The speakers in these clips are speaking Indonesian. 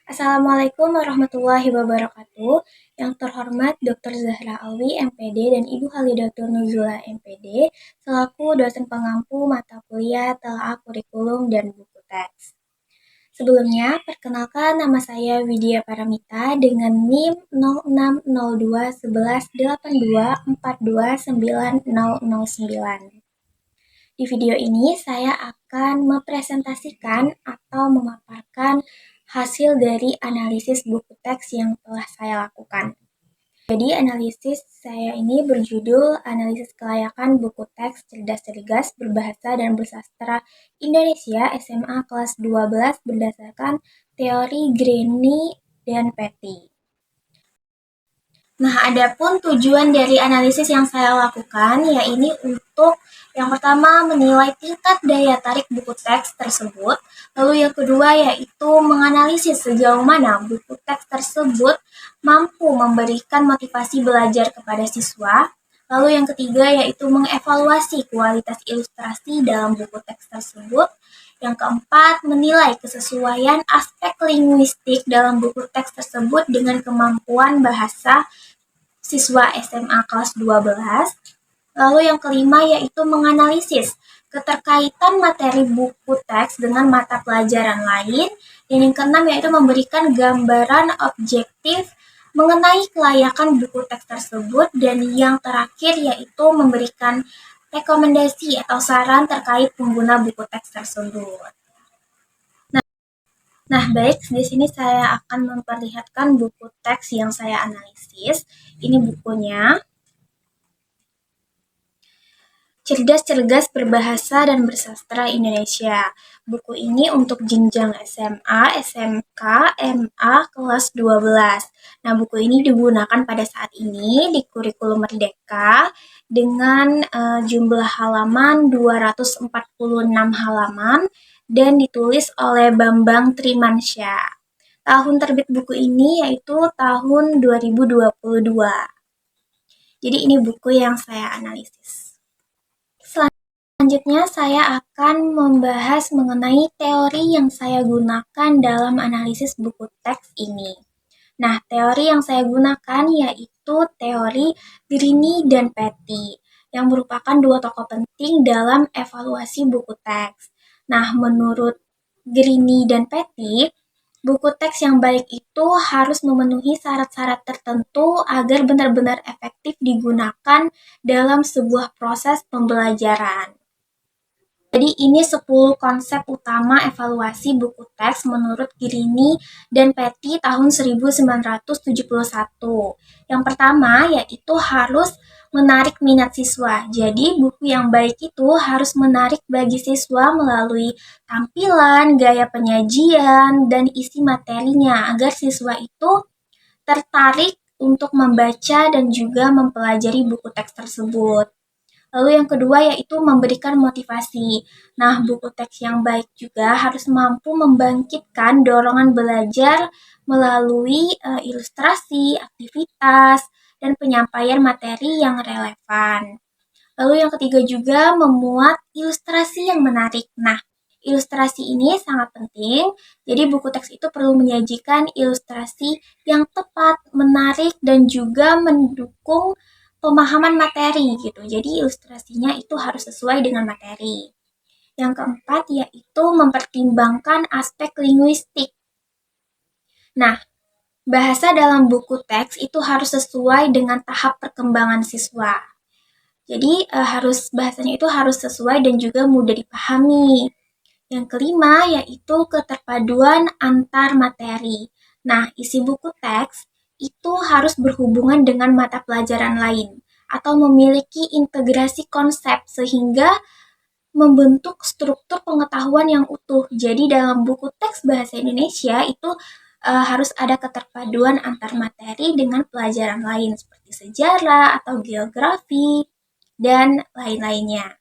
Assalamualaikum warahmatullahi wabarakatuh. Yang terhormat Dr. Zahra Alwi, MPD, dan Ibu Halidatul Nuzula, MPD, selaku dosen pengampu mata kuliah telaah kurikulum dan buku teks. Sebelumnya, perkenalkan nama saya Widya Paramita dengan NIM 06021182429009. Di video ini saya akan mempresentasikan atau memaparkan hasil dari analisis buku teks yang telah saya lakukan. Jadi analisis saya ini berjudul Analisis Kelayakan Buku Teks Cerdas-Cergas Berbahasa dan Bersastra Indonesia SMA kelas 12 berdasarkan teori Greene dan Petty. Nah, adapun tujuan dari analisis yang saya lakukan yaitu untuk yang pertama menilai tingkat daya tarik buku teks tersebut, lalu yang kedua yaitu menganalisis sejauh mana buku teks tersebut mampu memberikan motivasi belajar kepada siswa, lalu yang ketiga yaitu mengevaluasi kualitas ilustrasi dalam buku teks tersebut, yang keempat menilai kesesuaian aspek linguistik dalam buku teks tersebut dengan kemampuan bahasa siswa SMA kelas 12. Lalu yang kelima yaitu menganalisis keterkaitan materi buku teks dengan mata pelajaran lain. Dan yang keenam yaitu memberikan gambaran objektif mengenai kelayakan buku teks tersebut. Dan yang terakhir yaitu memberikan rekomendasi atau saran terkait pengguna buku teks tersebut. Nah, baik, di sini saya akan memperlihatkan buku teks yang saya analisis. Ini bukunya. Cerdas-Cergas Berbahasa dan Bersastra Indonesia. Buku ini untuk jenjang SMA, SMK, MA kelas 12. Nah, buku ini digunakan pada saat ini di kurikulum Merdeka dengan jumlah halaman 246 halaman dan ditulis oleh Bambang Trimansyah. Tahun terbit buku ini yaitu tahun 2022. Jadi ini buku yang saya analisis. Selanjutnya saya akan membahas mengenai teori yang saya gunakan dalam analisis buku teks ini. Nah, teori yang saya gunakan yaitu teori Greene dan Petty, yang merupakan dua tokoh penting dalam evaluasi buku teks. Nah, menurut Greene dan Petty, buku teks yang baik itu harus memenuhi syarat-syarat tertentu agar benar-benar efektif digunakan dalam sebuah proses pembelajaran. Jadi ini 10 konsep utama evaluasi buku teks menurut Greene dan Petty tahun 1971. Yang pertama yaitu harus menarik minat siswa. Jadi buku yang baik itu harus menarik bagi siswa melalui tampilan, gaya penyajian, dan isi materinya agar siswa itu tertarik untuk membaca dan juga mempelajari buku teks tersebut. Lalu yang kedua yaitu memberikan motivasi. Nah, buku teks yang baik juga harus mampu membangkitkan dorongan belajar melalui ilustrasi, aktivitas, dan penyampaian materi yang relevan. Lalu yang ketiga juga memuat ilustrasi yang menarik. Nah, ilustrasi ini sangat penting. Jadi buku teks itu perlu menyajikan ilustrasi yang tepat, menarik, dan juga mendukung pemahaman materi gitu. Jadi ilustrasinya itu harus sesuai dengan materi. Yang keempat yaitu mempertimbangkan aspek linguistik. Nah, bahasa dalam buku teks itu harus sesuai dengan tahap perkembangan siswa. Jadi bahasanya itu harus sesuai dan juga mudah dipahami. Yang kelima yaitu keterpaduan antar materi. Nah, isi buku teks itu harus berhubungan dengan mata pelajaran lain atau memiliki integrasi konsep sehingga membentuk struktur pengetahuan yang utuh. Jadi dalam buku teks bahasa Indonesia itu harus ada keterpaduan antar materi dengan pelajaran lain seperti sejarah atau geografi dan lain-lainnya.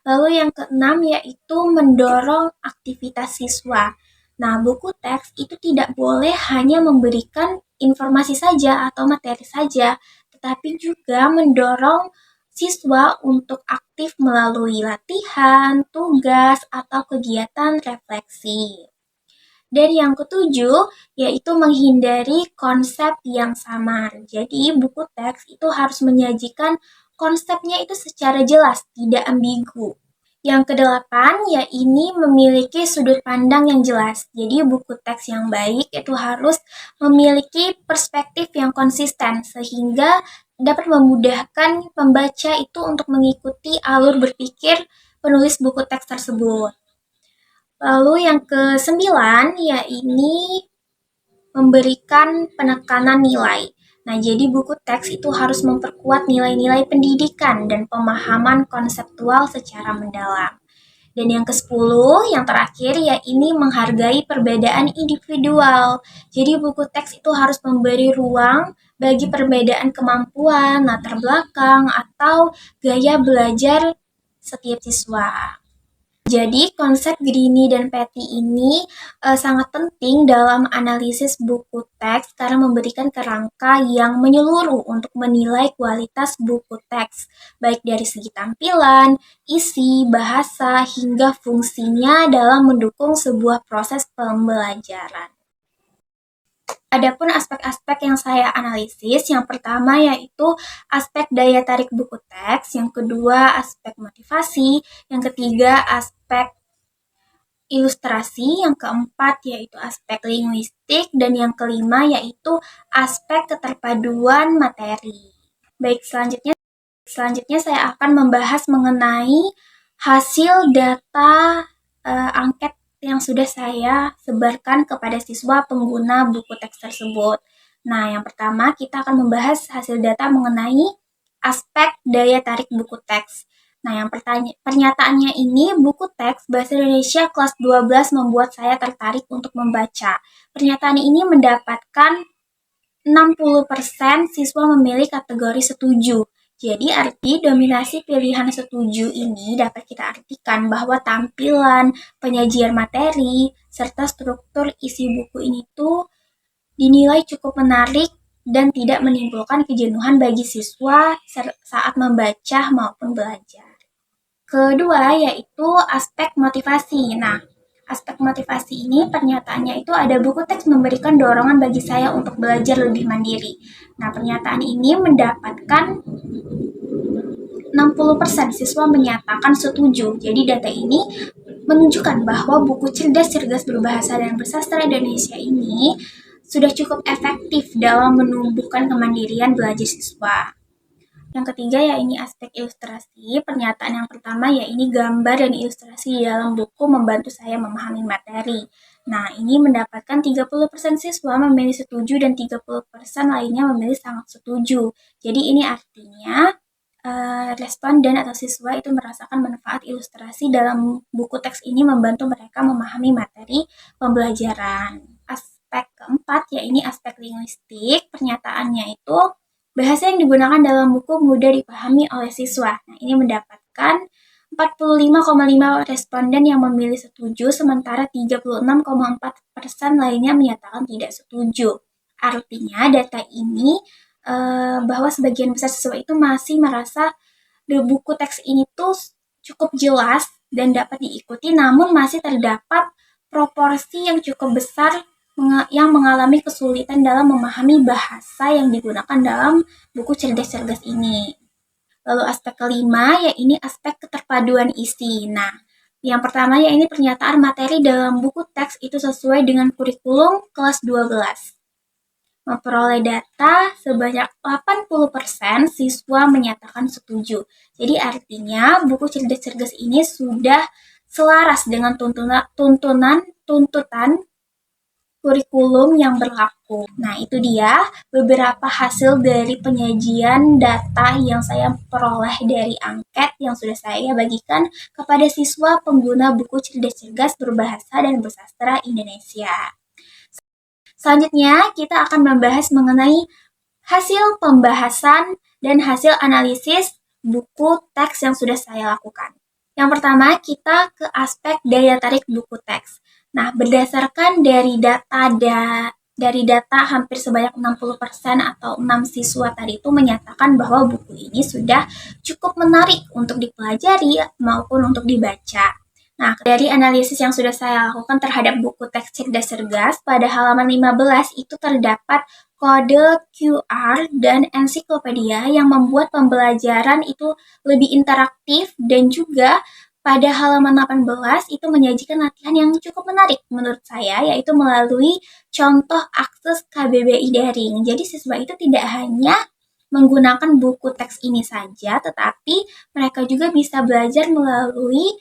Lalu yang keenam yaitu mendorong aktivitas siswa. Nah, buku teks itu tidak boleh hanya memberikan informasi saja atau materi saja, tetapi juga mendorong siswa untuk aktif melalui latihan, tugas, atau kegiatan refleksi. Dan yang ketujuh, yaitu menghindari konsep yang samar. Jadi, buku teks itu harus menyajikan konsepnya itu secara jelas, tidak ambigu. Yang kedelapan, ya ini memiliki sudut pandang yang jelas. Jadi buku teks yang baik itu harus memiliki perspektif yang konsisten sehingga dapat memudahkan pembaca itu untuk mengikuti alur berpikir penulis buku teks tersebut. Lalu yang kesembilan, ya ini memberikan penekanan nilai. Nah, jadi buku teks itu harus memperkuat nilai-nilai pendidikan dan pemahaman konseptual secara mendalam. Dan yang ke-10, yang terakhir, ya ini menghargai perbedaan individual. Jadi buku teks itu harus memberi ruang bagi perbedaan kemampuan, latar belakang, atau gaya belajar setiap siswa. Jadi konsep Greeny dan Petty ini sangat penting dalam analisis buku teks karena memberikan kerangka yang menyeluruh untuk menilai kualitas buku teks, baik dari segi tampilan, isi, bahasa, hingga fungsinya dalam mendukung sebuah proses pembelajaran. Adapun aspek-aspek yang saya analisis, yang pertama yaitu aspek daya tarik buku teks, yang kedua aspek motivasi, yang ketiga aspek ilustrasi, yang keempat yaitu aspek linguistik, dan yang kelima yaitu aspek keterpaduan materi. Baik, selanjutnya saya akan membahas mengenai hasil data angket yang sudah saya sebarkan kepada siswa pengguna buku teks tersebut. Nah, yang pertama kita akan membahas hasil data mengenai aspek daya tarik buku teks. Nah, yang pernyataannya ini, buku teks Bahasa Indonesia kelas 12 membuat saya tertarik untuk membaca. Pernyataan ini mendapatkan 60% siswa memilih kategori setuju. Jadi arti dominasi pilihan setuju ini dapat kita artikan bahwa tampilan, penyajian materi, serta struktur isi buku ini tuh dinilai cukup menarik dan tidak menimbulkan kejenuhan bagi siswa saat membaca maupun belajar. Kedua, yaitu aspek motivasi. Nah, aspek motivasi ini pernyataannya itu ada buku teks memberikan dorongan bagi saya untuk belajar lebih mandiri. Nah, pernyataan ini mendapatkan 60% siswa menyatakan setuju. Jadi data ini menunjukkan bahwa buku cerdas berbahasa dan bersastra Indonesia ini sudah cukup efektif dalam menumbuhkan kemandirian belajar siswa. Yang ketiga ya ini aspek ilustrasi. Pernyataan yang pertama ya ini gambar dan ilustrasi di dalam buku membantu saya memahami materi. Nah, ini mendapatkan 30% siswa memilih setuju dan 30% lainnya memilih sangat setuju. Jadi ini artinya responden atau siswa itu merasakan manfaat ilustrasi dalam buku teks ini membantu mereka memahami materi pembelajaran. Aspek keempat ya ini aspek linguistik. Pernyataannya itu bahasa yang digunakan dalam buku mudah dipahami oleh siswa. Nah, ini mendapatkan 45,5 responden yang memilih setuju, sementara 36,4% lainnya menyatakan tidak setuju. Artinya data ini bahwa sebagian besar siswa itu masih merasa buku teks ini tuh cukup jelas dan dapat diikuti, namun masih terdapat proporsi yang cukup besar yang mengalami kesulitan dalam memahami bahasa yang digunakan dalam buku cerdas-cerdas ini. Lalu aspek kelima, ya ini aspek keterpaduan isi. Nah, yang pertama ya ini pernyataan materi dalam buku teks itu sesuai dengan kurikulum kelas 12. Memperoleh data sebanyak 80% siswa menyatakan setuju. Jadi artinya buku cerdas-cerdas ini sudah selaras dengan tuntutan kurikulum yang berlaku. Nah, itu dia beberapa hasil dari penyajian data yang saya peroleh dari angket yang sudah saya bagikan kepada siswa pengguna buku cerdas-cerdas berbahasa dan bersastra Indonesia. Selanjutnya, kita akan membahas mengenai hasil pembahasan dan hasil analisis buku teks yang sudah saya lakukan. Yang pertama, kita ke aspek daya tarik buku teks. Nah, berdasarkan dari data hampir sebanyak 60% atau 6 siswa tadi itu menyatakan bahwa buku ini sudah cukup menarik untuk dipelajari maupun untuk dibaca. Nah, dari analisis yang sudah saya lakukan terhadap buku teks cerdas cergas, pada halaman 15 itu terdapat kode QR dan ensiklopedia yang membuat pembelajaran itu lebih interaktif, dan juga pada halaman 18 itu menyajikan latihan yang cukup menarik menurut saya, yaitu melalui contoh akses KBBI daring. Jadi siswa itu tidak hanya menggunakan buku teks ini saja, tetapi mereka juga bisa belajar melalui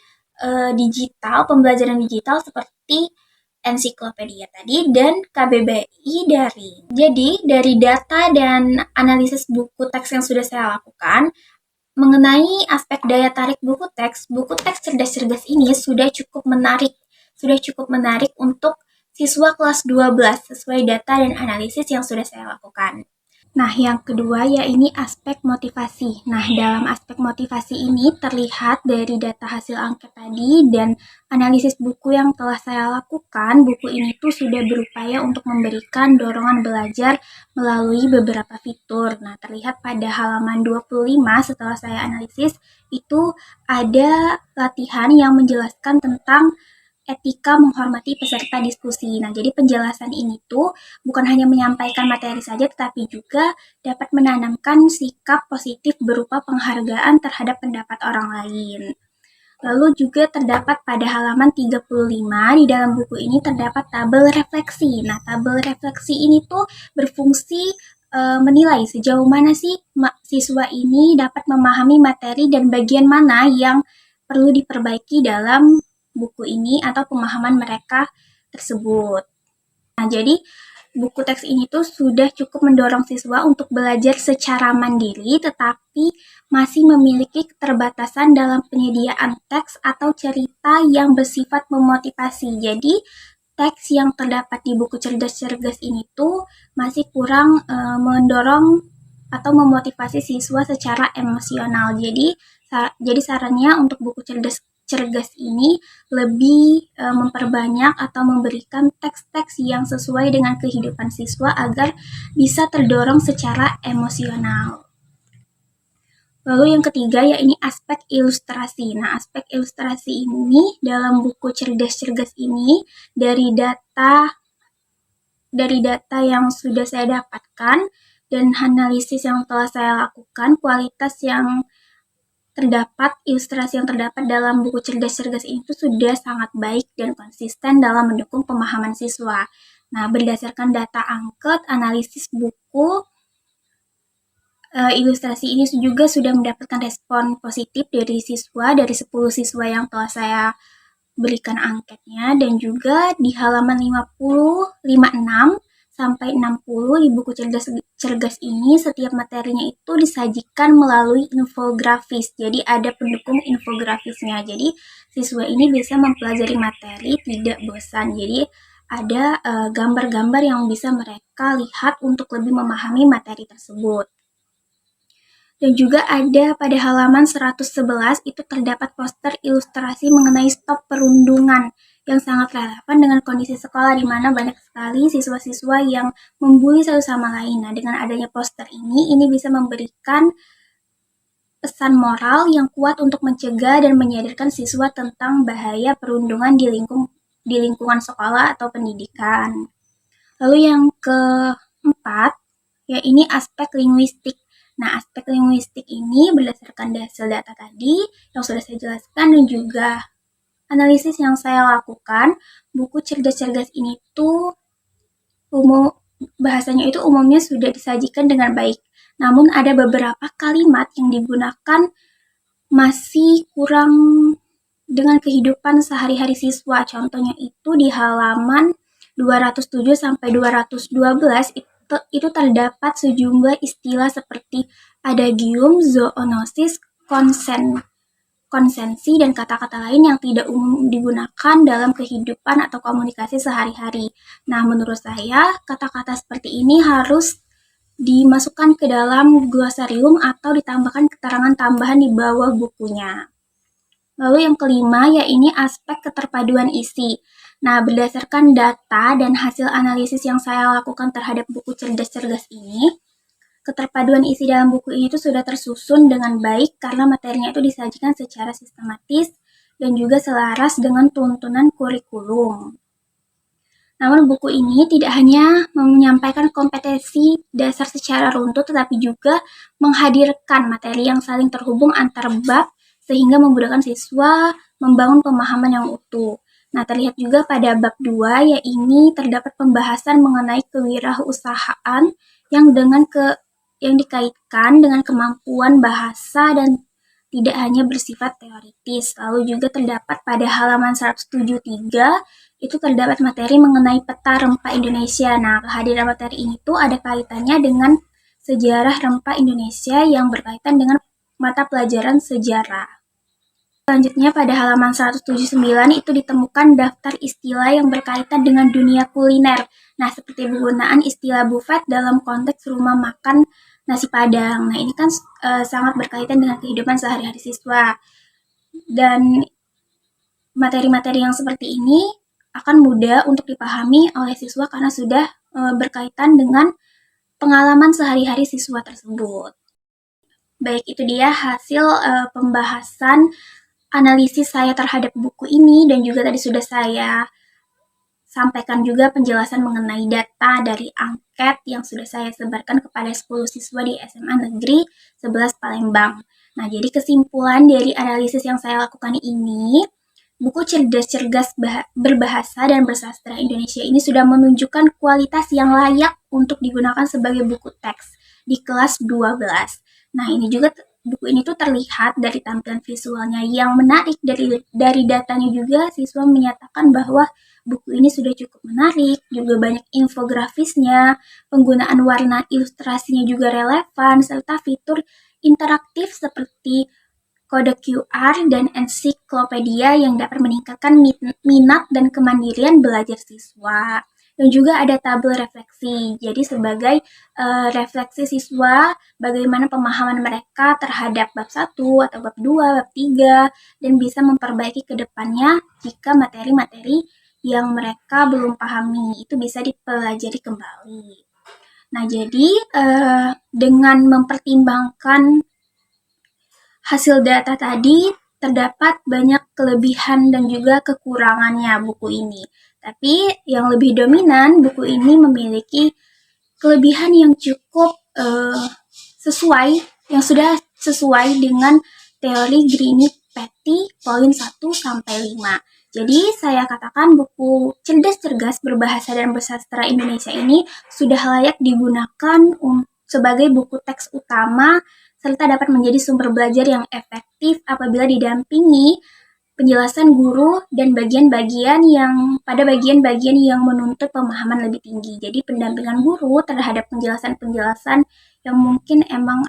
digital, pembelajaran digital seperti ensiklopedia tadi dan KBBI daring. Jadi dari data dan analisis buku teks yang sudah saya lakukan mengenai aspek daya tarik buku teks cerdas-cerdas ini sudah cukup menarik untuk siswa kelas 12 sesuai data dan analisis yang sudah saya lakukan. Nah, yang kedua ya ini aspek motivasi. Nah, dalam aspek motivasi ini terlihat dari data hasil angket tadi dan analisis buku yang telah saya lakukan, buku ini tuh sudah berupaya untuk memberikan dorongan belajar melalui beberapa fitur. Nah, terlihat pada halaman 25 setelah saya analisis, itu ada latihan yang menjelaskan tentang etika menghormati peserta diskusi. Nah, jadi penjelasan ini tuh bukan hanya menyampaikan materi saja, tetapi juga dapat menanamkan sikap positif berupa penghargaan terhadap pendapat orang lain. Lalu juga terdapat pada halaman 35, di dalam buku ini terdapat tabel refleksi. Nah, tabel refleksi ini tuh berfungsi menilai sejauh mana sih siswa ini dapat memahami materi dan bagian mana yang perlu diperbaiki dalam buku ini atau pemahaman mereka tersebut. Nah, jadi buku teks ini tuh sudah cukup mendorong siswa untuk belajar secara mandiri, tetapi masih memiliki keterbatasan dalam penyediaan teks atau cerita yang bersifat memotivasi. Jadi, teks yang terdapat di buku cerdas-cerdas ini tuh masih kurang mendorong atau memotivasi siswa secara emosional. Jadi sarannya untuk buku cerdas ini lebih memperbanyak atau memberikan teks-teks yang sesuai dengan kehidupan siswa agar bisa terdorong secara emosional. Lalu yang ketiga ya ini aspek ilustrasi. Nah, aspek ilustrasi ini dalam buku cerdas-cerdas ini dari data yang sudah saya dapatkan dan analisis yang telah saya lakukan, kualitas yang terdapat, ilustrasi yang terdapat dalam buku cerdas-cerdas itu sudah sangat baik dan konsisten dalam mendukung pemahaman siswa. Nah, berdasarkan data angket, analisis buku, ilustrasi ini juga sudah mendapatkan respon positif dari 10 siswa yang telah saya berikan angketnya, dan juga di halaman 56 sampai 60 di buku cerdas ini setiap materinya itu disajikan melalui infografis. Jadi ada pendukung infografisnya. Jadi siswa ini bisa mempelajari materi tidak bosan. Jadi ada gambar-gambar yang bisa mereka lihat untuk lebih memahami materi tersebut. Dan juga ada pada halaman 111 itu terdapat poster ilustrasi mengenai stop perundungan yang sangat relevan dengan kondisi sekolah di mana banyak sekali siswa-siswa yang membuli satu sama lain. Nah, dengan adanya poster ini bisa memberikan pesan moral yang kuat untuk mencegah dan menyadarkan siswa tentang bahaya perundungan di lingkungan sekolah atau pendidikan. Lalu yang keempat, ya ini aspek linguistik. Nah, aspek linguistik ini berdasarkan hasil data tadi yang sudah saya jelaskan dan juga analisis yang saya lakukan, buku cerdas-cerdas ini tuh bahasanya itu umumnya sudah disajikan dengan baik. Namun ada beberapa kalimat yang digunakan masih kurang dengan kehidupan sehari-hari siswa. Contohnya itu di halaman 207 sampai 212 itu terdapat sejumlah istilah seperti adagium, zoonosis, konsensi, dan kata-kata lain yang tidak umum digunakan dalam kehidupan atau komunikasi sehari-hari. Nah, menurut saya, kata-kata seperti ini harus dimasukkan ke dalam glosarium atau ditambahkan keterangan tambahan di bawah bukunya. Lalu yang kelima, ya ini aspek keterpaduan isi. Nah, berdasarkan data dan hasil analisis yang saya lakukan terhadap buku cerdas-cerdas ini, keterpaduan isi dalam buku ini tuh sudah tersusun dengan baik karena materinya itu disajikan secara sistematis dan juga selaras dengan tuntunan kurikulum. Namun buku ini tidak hanya menyampaikan kompetensi dasar secara runtut, tetapi juga menghadirkan materi yang saling terhubung antar bab sehingga memudahkan siswa membangun pemahaman yang utuh. Nah, terlihat juga pada bab 2, yaitu terdapat pembahasan mengenai kewirausahaan yang dikaitkan dengan kemampuan bahasa dan tidak hanya bersifat teoritis. Lalu juga terdapat pada halaman 173 itu terdapat materi mengenai peta rempah Indonesia. Nah, kehadiran materi ini tuh ada kaitannya dengan sejarah rempah Indonesia yang berkaitan dengan mata pelajaran sejarah. Selanjutnya pada halaman 179 itu ditemukan daftar istilah yang berkaitan dengan dunia kuliner. Nah, seperti penggunaan istilah buffet dalam konteks rumah makan nasi Padang. Nah, ini kan sangat berkaitan dengan kehidupan sehari-hari siswa. Dan materi-materi yang seperti ini akan mudah untuk dipahami oleh siswa karena sudah berkaitan dengan pengalaman sehari-hari siswa tersebut. Baik, itu dia hasil pembahasan analisis saya terhadap buku ini, dan juga tadi sudah saya sampaikan juga penjelasan mengenai data dari angket yang sudah saya sebarkan kepada 10 siswa di SMA Negeri 11 Palembang. Nah, jadi kesimpulan dari analisis yang saya lakukan ini, buku Cerdas-Cerdas Berbahasa dan Bersastra Indonesia ini sudah menunjukkan kualitas yang layak untuk digunakan sebagai buku teks di kelas 12. Nah, ini juga buku ini tuh terlihat dari tampilan visualnya yang menarik. Dari datanya juga siswa menyatakan bahwa buku ini sudah cukup menarik, juga banyak infografisnya, penggunaan warna ilustrasinya juga relevan, serta fitur interaktif seperti kode QR dan ensiklopedia yang dapat meningkatkan minat dan kemandirian belajar siswa. Dan juga ada tabel refleksi, jadi sebagai refleksi siswa bagaimana pemahaman mereka terhadap bab 1 atau bab 2, bab 3, dan bisa memperbaiki ke depannya jika materi-materi yang mereka belum pahami itu bisa dipelajari kembali. Nah, jadi dengan mempertimbangkan hasil data tadi, terdapat banyak kelebihan dan juga kekurangannya buku ini. Tapi yang lebih dominan, buku ini memiliki kelebihan yang cukup sudah sesuai dengan teori Greene-Petty poin 1 sampai 5. Jadi saya katakan buku Cerdas-Cerdas Berbahasa dan Bersastra Indonesia ini sudah layak digunakan sebagai buku teks utama serta dapat menjadi sumber belajar yang efektif apabila didampingi penjelasan guru dan bagian-bagian yang menuntut pemahaman lebih tinggi. Jadi pendampingan guru terhadap penjelasan-penjelasan yang mungkin emang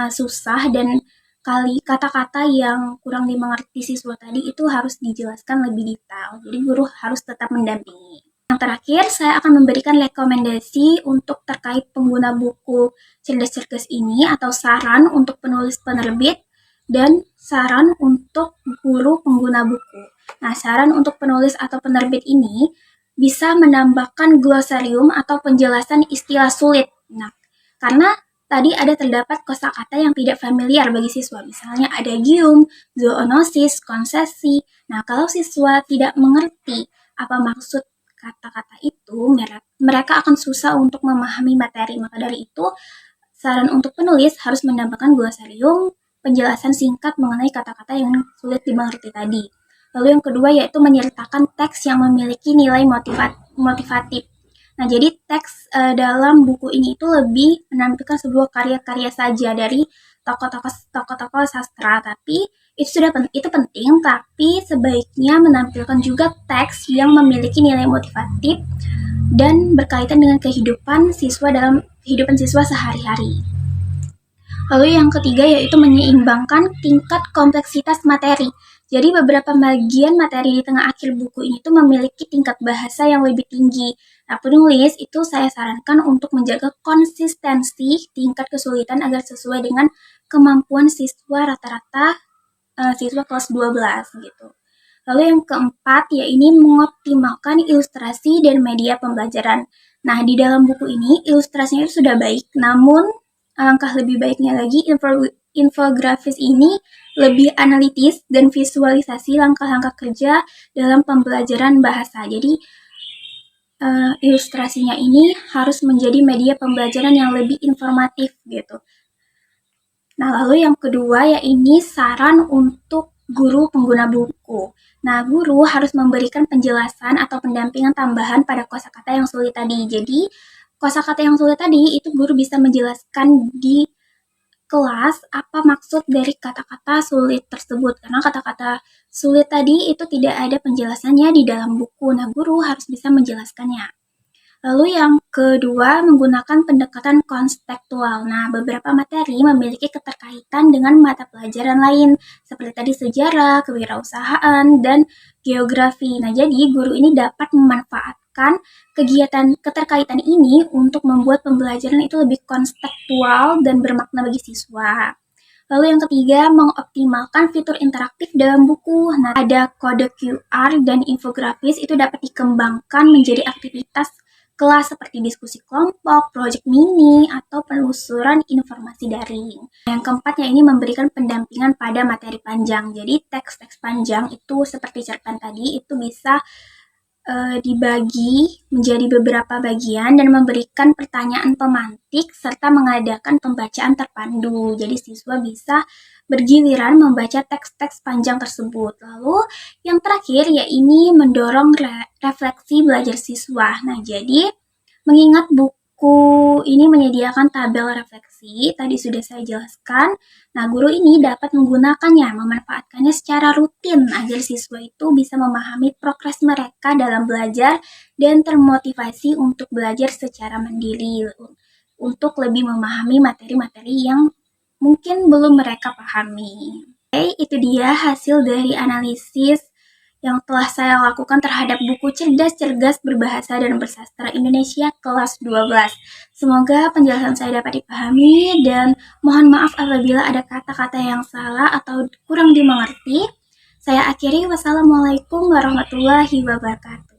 susah dan kata-kata yang kurang dimengerti siswa tadi itu harus dijelaskan lebih detail. Jadi guru harus tetap mendampingi. Yang terakhir, saya akan memberikan rekomendasi untuk terkait pengguna buku Cerdas-Cerdas ini atau saran untuk penulis penerbit dan saran untuk guru pengguna buku. Nah, saran untuk penulis atau penerbit ini bisa menambahkan glosarium atau penjelasan istilah sulit. Nah, karena tadi terdapat kosakata yang tidak familiar bagi siswa, misalnya adagium, zoonosis, konsesi. Nah, kalau siswa tidak mengerti apa maksud kata-kata itu, mereka akan susah untuk memahami materi. Maka dari itu, saran untuk penulis harus menambahkan glosarium, penjelasan singkat mengenai kata-kata yang sulit dimengerti tadi. Lalu yang kedua yaitu menyertakan teks yang memiliki nilai motivatif. Nah, jadi teks dalam buku ini itu lebih menampilkan sebuah karya-karya saja dari tokoh-tokoh sastra, tapi itu penting, tapi sebaiknya menampilkan juga teks yang memiliki nilai motivatif dan berkaitan dengan kehidupan siswa sehari-hari. Lalu yang ketiga yaitu menyeimbangkan tingkat kompleksitas materi. Jadi beberapa bagian materi di tengah akhir buku ini tuh memiliki tingkat bahasa yang lebih tinggi. Nah, penulis itu saya sarankan untuk menjaga konsistensi tingkat kesulitan agar sesuai dengan kemampuan siswa rata-rata siswa kelas 12 gitu. Lalu yang keempat yaitu mengoptimalkan ilustrasi dan media pembelajaran. Nah, di dalam buku ini ilustrasinya itu sudah baik, namun alangkah lebih baiknya lagi infografis ini lebih analitis dan visualisasi langkah-langkah kerja dalam pembelajaran bahasa. Jadi ilustrasinya ini harus menjadi media pembelajaran yang lebih informatif gitu. Nah, lalu yang kedua ya ini saran untuk guru pengguna buku. Nah, guru harus memberikan penjelasan atau pendampingan tambahan pada kosakata yang sulit tadi. Jadi, kosakata yang sulit tadi itu guru bisa menjelaskan di kelas apa maksud dari kata-kata sulit tersebut. Karena kata-kata sulit tadi itu tidak ada penjelasannya di dalam buku. Nah, guru harus bisa menjelaskannya. Lalu yang kedua, menggunakan pendekatan konstekstual. Nah, beberapa materi memiliki keterkaitan dengan mata pelajaran lain, seperti tadi sejarah, kewirausahaan, dan geografi. Nah, jadi guru ini dapat memanfaatkan kegiatan keterkaitan ini untuk membuat pembelajaran itu lebih konstekstual dan bermakna bagi siswa. Lalu yang ketiga, mengoptimalkan fitur interaktif dalam buku. Nah, ada kode QR dan infografis itu dapat dikembangkan menjadi aktivitas kelas seperti diskusi kelompok, proyek mini, atau penelusuran informasi daring. Yang keempatnya ini memberikan pendampingan pada materi panjang. Jadi teks-teks panjang itu seperti cerpen tadi itu bisa dibagi menjadi beberapa bagian dan memberikan pertanyaan pemantik serta mengadakan pembacaan terpandu. Jadi siswa bisa bergiliran membaca teks-teks panjang tersebut. Lalu yang terakhir ya ini mendorong refleksi belajar siswa. Nah, jadi mengingat buku ini menyediakan tabel refleksi, tadi sudah saya jelaskan. Nah, guru ini dapat menggunakannya, memanfaatkannya secara rutin agar siswa itu bisa memahami progres mereka dalam belajar dan termotivasi untuk belajar secara mandiri untuk lebih memahami materi-materi yang mungkin belum mereka pahami. Oke, itu dia hasil dari analisis yang telah saya lakukan terhadap buku Cerdas-Cerdas Berbahasa dan Bersastra Indonesia kelas 12. Semoga penjelasan saya dapat dipahami dan mohon maaf apabila ada kata-kata yang salah atau kurang dimengerti. Saya akhiri, wassalamualaikum warahmatullahi wabarakatuh.